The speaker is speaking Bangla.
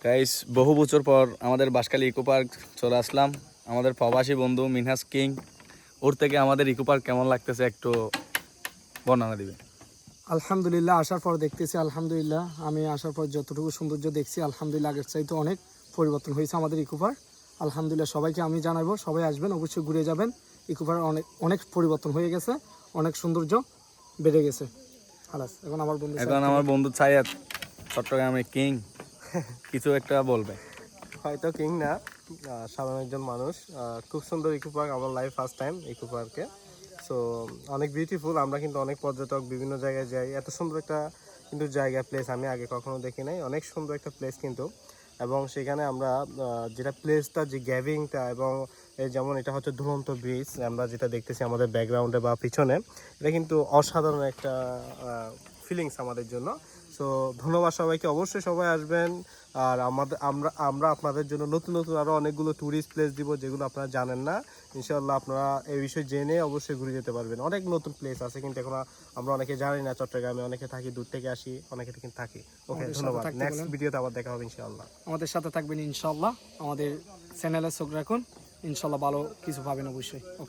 গাইস বহু বছর পর আমাদের বাঁশখালী ইকো পার্ক চলে আসলাম। আমাদের প্রবাসী বন্ধু মিনহাজ কিং, ওর থেকে আমাদের ইকো পার্ক কেমন লাগতেছে একটু বর্ণনা দিবে। আলহামদুলিল্লাহ, আসার পর দেখতেছি আলহামদুলিল্লাহ, আমি আসার পর যতটুকু সৌন্দর্য দেখছি আলহামদুলিল্লাহ আগের চাইতে অনেক পরিবর্তন হয়েছে আমাদের ইকো পার্ক। আলহামদুলিল্লাহ, সবাইকে আমি জানাবো, সবাই আসবেন, অবশ্যই ঘুরে যাবেন। ইকো পার্ক অনেক অনেক পরিবর্তন হয়ে গেছে, অনেক সৌন্দর্য বেড়ে গেছে। খালাস, এখন আমার বন্ধু সাইয়াদ চট্টগ্রামে কিং কিছু একটা বলবে। হয়তো কিং না, সাধারণ একজন মানুষ। খুব সুন্দর ইকো পার্ক, আমার লাইফ ফার্স্ট টাইম ইকো পার্কে। সো অনেক বিউটিফুল। আমরা কিন্তু অনেক পর্যটক বিভিন্ন জায়গায় যাই, এত সুন্দর একটা কিন্তু জায়গা, প্লেস আমি আগে কখনো দেখি নাই। অনেক সুন্দর একটা প্লেস কিন্তু, এবং সেখানে আমরা যেটা প্লেসটা, যে গ্যাভিংটা, এবং এই যেমন এটা হচ্ছে দুরন্ত ব্রিজ আমরা যেটা দেখতেছি আমাদের ব্যাকগ্রাউন্ডে বা পিছনে, এটা কিন্তু অসাধারণ একটা ফিলিংস আমাদের জন্য। সো ধন্যবাদ সবাইকে, অবশ্যই সবাই আসবেন। আর আমরা আপনাদের জন্য নতুন নতুন আরও অনেকগুলো ট্যুরিস্ট প্লেস দিব যেগুলো আপনারা জানেন না। ইনশাআল্লাহ আপনারা এই বিষয়ে জেনে অবশ্যই ঘুরে যেতে পারবেন। অনেক নতুন প্লেস আছে কিন্তু এখন আমরা অনেকে জানি না। চট্টগ্রামে অনেকে থাকি, দূর থেকে আসি, অনেকে কিন্তু থাকি। ওকে, ধন্যবাদ। নেক্সট ভিডিওতে আবার দেখা হবে ইনশাআল্লাহ। আমাদের সাথে থাকবেন ইনশাআল্লাহ, আমাদের চ্যানেলে চোখ রাখুন, ইনশাআল্লাহ ভালো কিছু পাবেন অবশ্যই। ওকে।